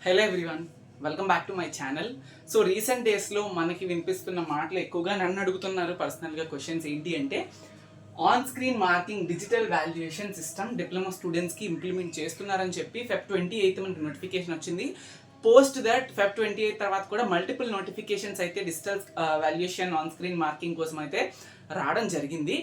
Hello everyone, welcome back to my channel. So recent డేస్లో మనకి వినిపిస్తున్న మాటలు ఎక్కువగా నన్ను అడుగుతున్నారు పర్సనల్గా క్వశ్చన్స్ ఏంటి అంటే on screen marking digital valuation system diploma స్టూడెంట్స్కి ఇంప్లిమెంట్ చేస్తున్నారని చెప్పి Feb 28 మనకి నోటిఫికేషన్ వచ్చింది. పోస్ట్ దట్ Feb 28 తర్వాత కూడా మల్టిపుల్ నోటిఫికేషన్స్ అయితే digital valuation on screen marking కోసం అయితే రావడం జరిగింది.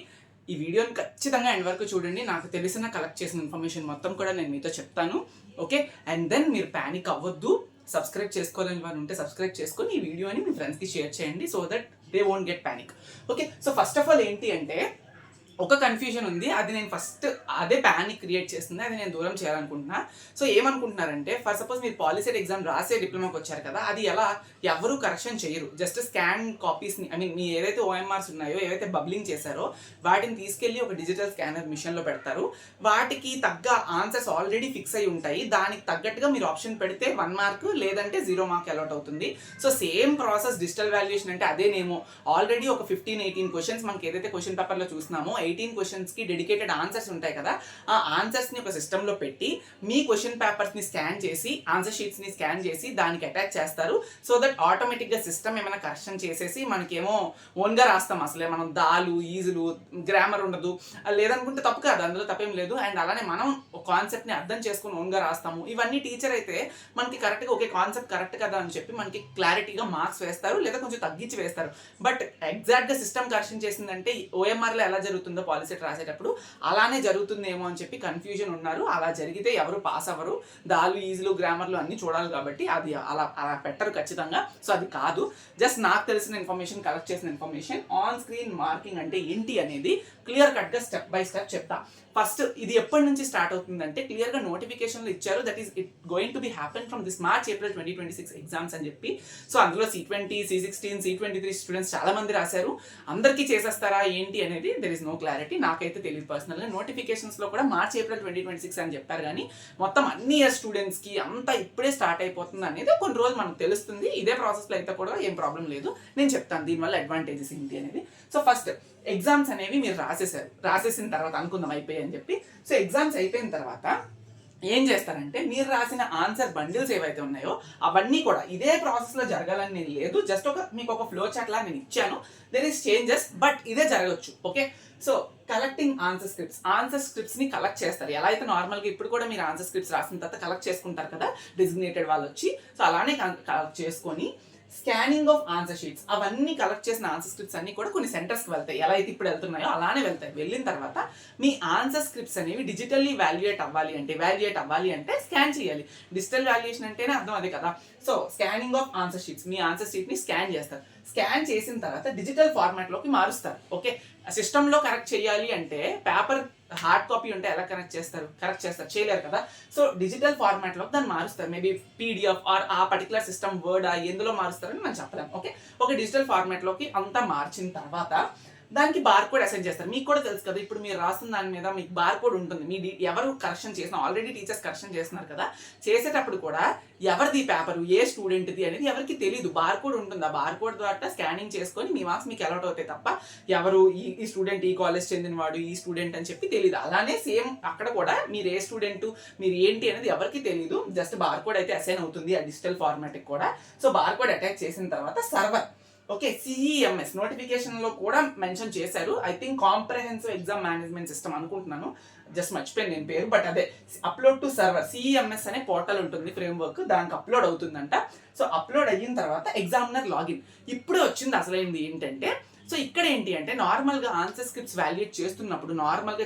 ఈ వీడియోని ఖచ్చితంగా ఎండ్ వరకు చూడండి. నాకు తెలిసిన కలెక్ట్ చేసిన ఇన్ఫర్మేషన్ మొత్తం కూడా నేను మీతో చెప్తాను. ఓకే, అండ్ దెన్ మీరు ప్యానిక్ అవ్వద్దు. సబ్స్క్రైబ్ చేసుకోవాలని వారు ఉంటే సబ్స్క్రైబ్ చేసుకొని ఈ వీడియోని మీ ఫ్రెండ్స్కి షేర్ చేయండి so that they won't get panic. Okay, so first of all ఏంటి అంటే ఒక కన్ఫ్యూజన్ ఉంది, అది నేను ఫస్ట్ అదే ప్యానిక్ క్రియేట్ చేస్తుంది, అది నేను దూరం చేయాలనుకుంటున్నా. సో ఏమనుకుంటున్నారంటే, ఫర్ సపోజ్ మీరు పాలిసెట్ ఎగ్జామ్ రాసే డిప్లొమాకి వచ్చారు కదా, అది ఎలా ఎవరు కరెక్షన్ చేయరు, జస్ట్ స్కాన్ కాపీస్ని మీ ఏదైతే ఓఎంఆర్స్ ఉన్నాయో, ఏవైతే బబ్లింగ్ చేశారో వాటిని తీసుకెళ్ళి ఒక డిజిటల్ స్కానర్ మిషన్లో పెడతారు. వాటికి తగ్గ ఆన్సర్స్ ఆల్రెడీ ఫిక్స్ అయి ఉంటాయి. దానికి తగ్గట్టుగా మీరు ఆప్షన్ పెడితే 1 మార్క్ లేదంటే 0 మార్క్ అలాట్ అవుతుంది. So same process digital valuation అంటే అదేనేమో. ఆల్రెడీ ఒక 15-18 క్వశ్చన్స్ మనకి ఏదైతే క్వశ్చన్ పేపర్లో చూస్తున్నామో 18 క్వశ్చన్స్కి డెడికేటెడ్ ఆన్సర్స్ ఉంటాయి కదా, ఆ ఆన్సర్స్ని ఒక సిస్టంలో పెట్టి మీ క్వశ్చన్ పేపర్స్ని స్కాన్ చేసి ఆన్సర్ షీట్స్ని స్కాన్ చేసి దానికి అటాచ్ చేస్తారు. సో దట్ ఆటోమేటిక్గా సిస్టమ్ ఏమైనా కరెక్షన్ చేసేసి మనకేమో ఓన్గా రాస్తాం. అసలే మనం దాలు ఈజులు గ్రామర్ ఉండదు, లేదనుకుంటే తప్పు కాదు, అందులో తప్పేం లేదు. అండ్ అలానే మనం కాన్సెప్ట్ని అర్థం చేసుకుని ఓన్గా రాస్తాము. ఇవన్నీ టీచర్ అయితే మనకి కరెక్ట్గా ఓకే కాన్సెప్ట్ కరెక్ట్ కదా అని చెప్పి మనకి క్లారిటీగా మార్క్స్ వేస్తారు, లేదా కొంచెం తగ్గించి వేస్తారు. బట్ ఎగ్జాక్ట్గా సిస్టమ్ కరెక్షన్ చేసిందంటే ఓఎంఆర్లో ఎలా జరుగుతుందో పాలిసెట్ రాసేటప్పుడు అలానే జరుగుతుందేమో అని చెప్పి కన్ఫ్యూజన్ ఉన్నారు. అలా జరిగితే ఎవరు పాస్ అవ్వరు. దాలు ఈజులు గ్రామర్లు అన్నీ చూడాలి కాబట్టి అది అలా పెట్టరు ఖచ్చితంగా. సో అది కాదు, జస్ట్ నాకు తెలిసిన ఇన్ఫర్మేషన్, కలెక్ట్ చేసిన ఇన్ఫర్మేషన్. ఆన్ స్క్రీన్ మార్కింగ్ అంటే ఏంటి అనేది క్లియర్ కట్గా స్టెప్ బై స్టెప్ చెప్తా. ఫస్ట్ ఇది ఎప్పటి నుంచి స్టార్ట్ అవుతుందంటే క్లియర్గా నోటిఫికేషన్లు ఇచ్చారు, that is it going to be happen from this March April 2026 exams అని చెప్పి. సో అందులో C20, C16, C23 స్టూడెంట్స్ చాలా మంది రాశారు. అందరికీ చేసేస్తారా ఏంటి అనేది దెర్ ఇస్ నో క్లారిటీ, నాకైతే తెలియదు పర్సనల్గా. నోటిఫికేషన్స్లో కూడా మార్చ్ ఏప్రిల్ 2026 అని చెప్పారు, కానీ మొత్తం అన్ని ఇయర్ స్టూడెంట్స్కి అంతా ఇప్పుడే స్టార్ట్ అయిపోతుంది అనేది కొన్ని రోజులు మనకు తెలుస్తుంది. ఇదే ప్రాసెస్లో అయితే కూడా ఏం ప్రాబ్లం లేదు, నేను చెప్తాను దీనివల్ల అడ్వాంటేజెస్ ఏంటి అనేది. సో ఫస్ట్ ఎగ్జామ్స్ అనేవి మీరు రాసేసిన తర్వాత అనుకుందాం అయిపోయాయి అని చెప్పి. సో ఎగ్జామ్స్ అయిపోయిన తర్వాత ఏం చేస్తారంటే మీరు రాసిన ఆన్సర్ బండిల్స్ ఏవైతే ఉన్నాయో అవన్నీ కూడా ఇదే ప్రాసెస్లో జరగాలని నేను లేదు, జస్ట్ మీకు ఒక ఫ్లో చార్ట్ లా నేను ఇచ్చాను. దెర్ ఈస్ చేంజెస్, బట్ ఇదే జరగచ్చు. ఓకే, సో కలెక్టింగ్ ఆన్సర్ స్క్రిప్ట్స్ని కలెక్ట్ చేస్తారు. ఎలా అయితే నార్మల్గా ఇప్పుడు కూడా మీరు ఆన్సర్ స్క్రిప్ట్స్ రాసిన తర్వాత కలెక్ట్ చేసుకుంటారు కదా డెసిగ్నేటెడ్ వాళ్ళు వచ్చి, సో అలానే కలెక్ట్ చేసుకొని స్కానింగ్ ఆఫ్ ఆన్సర్ షీట్స్, అవన్నీ కలెక్ట్ చేసిన ఆన్సర్ స్క్రిప్ట్స్ అన్ని కూడా కొన్ని సెంటర్స్కి వెళ్తాయి. ఎలా అయితే ఇప్పుడు వెళ్తున్నాయో అలానే వెళ్తాయి. వెళ్ళిన తర్వాత మీ ఆన్సర్ స్క్రిప్ట్స్ అనేవి డిజిటల్లీ వాల్యుయేట్ అవ్వాలి అంటే స్కాన్ చేయాలి. డిజిటల్ వాల్యుయేషన్ అంటేనే అర్థం అదే కదా. So scanning of answer sheets, మీ ఆన్సర్ షీట్ని స్కాన్ చేస్తారు. స్కాన్ చేసిన తర్వాత డిజిటల్ ఫార్మాట్లోకి మారుస్తారు. ఓకే, సిస్టంలో కరెక్ట్ చేయాలి అంటే పేపర్ హార్డ్ కాపీ ఉంటే ఎలా కరెక్ట్ చేస్తారు, చేయలేరు కదా. సో డిజిటల్ ఫార్మాట్లో దాన్ని మారుస్తారు. మేబీ PDF ఆర్ ఆ పర్టికులర్ సిస్టమ్ వర్డ్ ఎందులో మారుస్తారని మనం చెప్పలేం. ఓకే, ఒక డిజిటల్ ఫార్మాట్లోకి అంతా మార్చిన తర్వాత దానికి బార్ కోడ్ అసైన్ చేస్తారు. మీకు కూడా తెలుసు కదా, ఇప్పుడు మీరు రాస్తున్న దాని మీద మీకు బార్ కోడ్ ఉంటుంది. ఎవరు కరెక్షన్ చేసినా, ఆల్రెడీ టీచర్స్ కరెక్షన్ చేస్తున్నారు కదా, చేసేటప్పుడు కూడా ఎవరిది పేపరు, ఏ స్టూడెంట్ది అనేది ఎవరికి తెలియదు. బార్ కోడ్ ఉంటుంది. ఆ బార్ కోడ్ ద్వారా స్కానింగ్ చేసుకొని మీ మార్క్స్ మీకు అలాట్ అవుతాయి తప్ప ఎవరు ఈ స్టూడెంట్ ఈ కాలేజ్ చెందినవాడు, ఈ స్టూడెంట్ అని చెప్పి తెలియదు. అలానే సేమ్ అక్కడ కూడా మీరు ఏ స్టూడెంట్, మీరు ఏంటి అనేది ఎవరికి తెలియదు. జస్ట్ బార్ కోడ్ అయితే అసైన్ అవుతుంది ఆ డిజిటల్ ఫార్మాట్కి కూడా. సో బార్ కోడ్ అటాచ్ చేసిన తర్వాత సర్వర్, ఓకే, CEMS నోటిఫికేషన్లో కూడా మెన్షన్ చేశారు. I think comprehensive exam management system అనుకుంటున్నాను, జస్ట్ మర్చిపోయాను నేను పేరు. బట్ అదే అప్లోడ్ టు సర్వర్, CEMS అనే పోర్టల్ ఉంటుంది, ఫ్రేమ్వర్క్, దానికి అప్లోడ్ అవుతుందంట. సో అప్లోడ్ అయిన తర్వాత ఎగ్జామినర్ లాగిన్. ఇప్పుడు వచ్చింది అసలైంది ఏంటంటే, సో ఇక్కడ ఏంటి అంటే నార్మల్గా ఆన్సర్ స్క్రిప్ట్స్ వాల్యుయేట్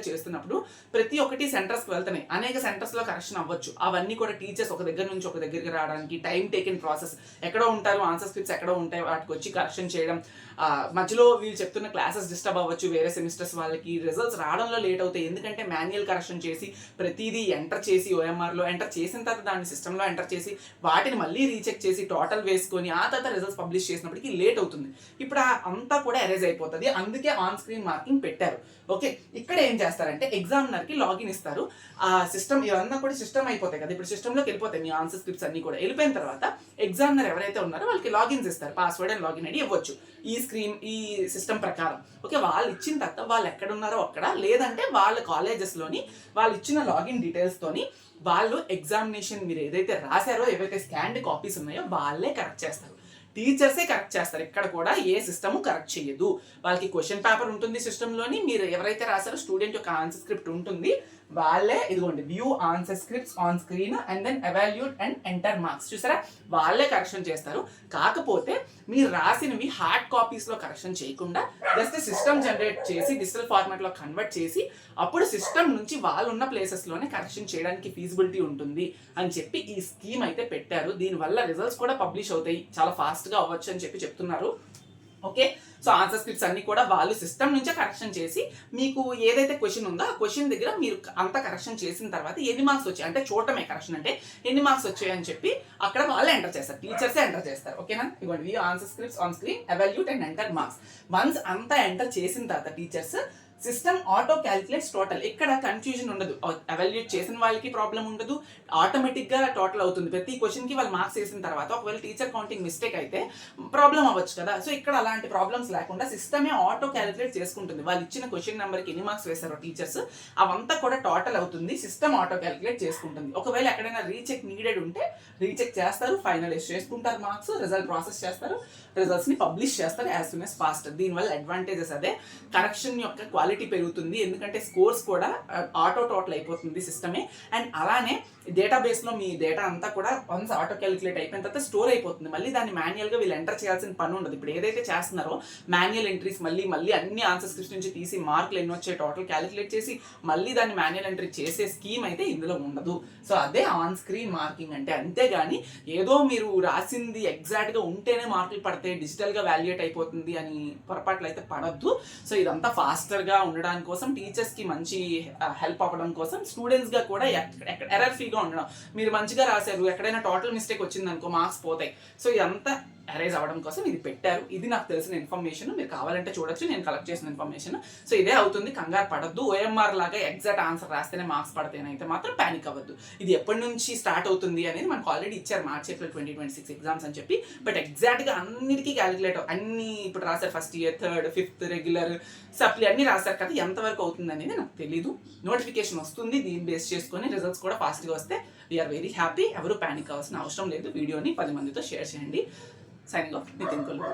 చేస్తున్నప్పుడు ప్రతి ఒక్కటి సెంటర్స్కి వెళ్తున్నాయి. అనేక సెంటర్స్లో కరెక్షన్ అవ్వచ్చు. అవన్నీ కూడా టీచర్స్ ఒక దగ్గర నుంచి ఒక దగ్గరికి రావడానికి టైం టేకింగ్ ప్రాసెస్. ఎక్కడో ఉంటారు ఆన్సర్ స్క్రిప్ట్స్, ఎక్కడో ఉంటాయి, వాటికి వచ్చి కరెక్షన్ చేయడం. మధ్యలో వీళ్ళు చెప్తున్న క్లాసెస్ డిస్టర్బ్ అవ్వచ్చు, వేరే సెమిస్టర్స్ వాళ్ళకి రిజల్ట్స్ రావడంలో లేట్ అవుతాయి. ఎందుకంటే మాన్యువల్ కరెక్షన్ చేసి ప్రతిదీ ఎంటర్ చేసి ఓఎంఆర్లో ఎంటర్ చేసిన తర్వాత దాన్ని సిస్టంలో ఎంటర్ చేసి వాటిని మళ్ళీ రీచెక్ చేసి టోటల్ వేసుకొని ఆ తర్వాత రిజల్ట్స్ పబ్లిష్ చేసినప్పటికీ లేట్ అవుతుంది. ఇప్పుడు అంతా కూడా ఎరేజ్ అయిపోతుంది. అందుకే ఆన్ స్క్రీన్ మార్కింగ్ పెట్టారు. ఓకే, ఇక్కడ ఏం చేస్తారంటే ఎగ్జామినర్కి లాగిన్ ఇస్తారు. ఆ సిస్టమ్ ఇవన్నీ కూడా సిస్టమ్ అయిపోతాయి కదా, ఇప్పుడు సిస్టంలోకి వెళ్ళిపోతాయి మీ ఆన్సర్ స్క్రిప్ట్స్ అన్ని కూడా. వెళ్ళిపోయిన తర్వాత ఎగ్జామినర్ ఎవరైతే ఉన్నారో వాళ్ళకి లాగిన్స్ ఇస్తారు, పాస్వర్డ్ అండ్ లాగిన్ ఐడి ఇవ్వచ్చు ఈ సిస్టమ్ ప్రకారం. ఓకే, వాళ్ళు ఇచ్చిన తర్వాత వాళ్ళు ఎక్కడ ఉన్నారో అక్కడ, లేదంటే వాళ్ళ కాలేజెస్లోని వాళ్ళు ఇచ్చిన లాగిన్ డీటెయిల్స్తోని వాళ్ళు ఎగ్జామినేషన్ మీరు ఏదైతే రాశారో, ఏవైతే స్కాన్డ్ కాపీస్ ఉన్నాయో వాళ్ళే కరెక్ట్ చేస్తారు. టీచర్సే కరెక్ట్ చేస్తారు. ఇక్కడ కూడా ఏ సిస్టమ్ కరెక్ట్ చేయదు. వాళ్ళకి క్వశ్చన్ పేపర్ ఉంటుంది సిస్టంలోని, మీరు ఎవరైతే రాశారో స్టూడెంట్ యొక్క ఆన్సర్ స్క్రిప్ట్ ఉంటుంది, వాళ్ళే ఇదిగోండి view answer scripts on screen and then evaluate and enter marks, చూసారా, వాళ్ళే కరెక్షన్ చేస్తారు. కాకపోతే మీరు రాసినవి హార్డ్ కాపీస్లో కరెక్షన్ చేయకుండా జస్ట్ సిస్టమ్ జనరేట్ చేసి డిజిటల్ ఫార్మాట్లో కన్వర్ట్ చేసి అప్పుడు సిస్టమ్ నుంచి వాళ్ళు ఉన్న ప్లేసెస్లోనే కరెక్షన్ చేయడానికి ఫీజిబిలిటీ ఉంటుంది అని చెప్పి ఈ స్కీమ్ అయితే పెట్టారు. దీనివల్ల రిజల్ట్స్ కూడా పబ్లిష్ అవుతాయి, చాలా ఫాస్ట్గా అవ్వచ్చు అని చెప్పి చెప్తున్నారు. ఓకే, సో ఆన్సర్ స్క్రిప్ట్స్ అన్ని కూడా వాళ్ళు సిస్టమ్ నుంచే కరెక్షన్ చేసి మీకు ఏదైతే క్వశ్చన్ ఉందో ఆ క్వశ్చన్ దగ్గర మీరు అంతా కరెక్షన్ చేసిన తర్వాత ఎన్ని మార్క్స్ వచ్చాయి అంటే చూడటమే కరెక్షన్ అంటే ఎన్ని మార్క్స్ వచ్చాయి అని చెప్పి అక్కడ వాళ్ళు ఎంటర్ చేస్తారు, టీచర్సే ఎంటర్ చేస్తారు. ఓకేనా, ఇవ్వండి view answer scripts on screen evaluate and enter marks. Once అంతా ఎంటర్ చేసిన తర్వాత teachers system auto calculates total. ఇక్కడ కన్ఫ్యూజన్ ఉండదు, ఎవాల్యుయేట్ చేసిన వాళ్ళకి ప్రాబ్లం ఉండదు, ఆటోమేటిక్గా టోటల్ అవుతుంది. ప్రతి క్వశ్చన్కి వాళ్ళు మార్క్స్ వేసిన తర్వాత ఒకవేళ టీచర్ కౌంటింగ్ మిస్టేక్ అయితే ప్రాబ్లం అవ్వచ్చు కదా. సో ఇక్కడ అలాంటి ప్రాబ్లమ్స్ లేకుండా సిస్టమే ఆటో క్యాలిక్యులేట్ చేసుకుంటుంది. వాళ్ళు ఇచ్చిన క్వశ్చన్ నెంబర్కి ఎన్ని మార్క్స్ వేశారో టీచర్స్ అవంతా కూడా టోటల్ అవుతుంది, సిస్టమ్ ఆటో క్యాలిక్యులేట్ చేసుకుంటుంది. ఒకవేళ ఎక్కడైనా రీచెక్ నీడెడ్ ఉంటే రీచెక్ చేస్తారు, ఫైనలైజ్ చేసుకుంటారు మార్క్స్, రిజల్ట్ ప్రాసెస్ చేస్తారు, రిజల్ట్స్ని పబ్లిష్ చేస్తారు యాజ్ సూన్ యాజ్ ఫాస్ట్. దీనివల్ల అడ్వాంటేజెస్ అదే, కరెక్షన్ యొక్క క్వాలిటీ పెరుగుతుంది, ఎందుకంటే స్కోర్స్ కూడా ఆటో టోటల్ అయిపోతుంది సిస్టమే. అండ్ అలానే డేటాబేస్లో మీ డేటా అంతా కూడా వన్స్ ఆటో క్యాలిక్యులేట్ అయిపోయిన తర్వాత స్టోర్ అయిపోతుంది. మళ్ళీ దాన్ని మాన్యువల్గా వీళ్ళు ఎంటర్ చేయాల్సిన పని ఉండదు. ఇప్పుడు ఏదైతే చేస్తున్నారో మాన్యువల్ ఎంట్రీస్ మళ్ళీ అన్ని ఆన్సర్ స్క్రిప్ట్స్ నుంచి తీసి మార్కులు ఎన్ని వచ్చాయి టోటల్ క్యాలిక్యులేట్ చేసి మళ్ళీ దాన్ని మాన్యువల్ ఎంట్రీ చేసే స్కీమ్ అయితే ఇందులో ఉండదు. సో అదే ఆన్ స్క్రీన్ మార్కింగ్ అంటే. అంతేగాని ఏదో మీరు రాసింది ఎగ్జాక్ట్గా ఉంటేనే మార్కులు పడితే డిజిటల్గా వాల్యుయేట్ అయిపోతుంది అని పొరపాట్లు అయితే పడద్దు. సో ఇదంతా ఫాస్టర్గా ఉండడానికి కోసం, టీచర్స్కి మంచి హెల్ప్ అవ్వడం కోసం, స్టూడెంట్స్గా కూడా ఎర్రర్ ఫ్రీగా ఉండడం. మీరు మంచిగా రాశారు, ఎక్కడైనా టోటల్ మిస్టేక్ వచ్చింది అనుకో మార్క్స్ పోతాయి. సో ఇదంతా అరైజ్ అవ్వడం కోసం ఇది పెట్టారు. ఇది నాకు తెలిసిన ఇన్ఫర్మేషన్, మీరు కావాలంటే చూడొచ్చు, నేను కలెక్ట్ చేసిన ఇన్ఫర్మేషన్. సో ఇదే అవుతుంది, కంగారు పడద్దు. ఓఎంఆర్ లాగా ఎగ్జాక్ట్ ఆన్సర్ రాస్తేనే మార్క్స్ పడతాయనైతే మాత్రం ప్యానిక్ అవ్వద్దు. ఇది ఎప్పటి నుంచి స్టార్ట్ అవుతుంది అనేది మనకు ఆల్రెడీ ఇచ్చారు, మార్చ్ ఏప్రిల్ 2026 ఎగ్జామ్స్ అని చెప్పి. బట్ ఎగ్జాక్ట్గా అన్నిటికీ క్యాలిక్యులేట్ అన్ని ఇప్పుడు రాశారు, first year, third, fifth, regular, supply అన్ని రాశారు కదా, ఎంతవరకు అవుతుంది అనేది నాకు తెలీదు. నోటిఫికేషన్ వస్తుంది, దీన్ని బేస్ చేసుకొని రిజల్ట్స్ కూడా ఫాస్ట్గా వస్తే వీఆర్ వెరీ హ్యాపీ. ఎవరు ప్యానిక్ అవ్వాల్సిన అవసరం లేదు. వీడియోని 10 మందితో షేర్ చేయండి. Signing off, Nitin Kollu.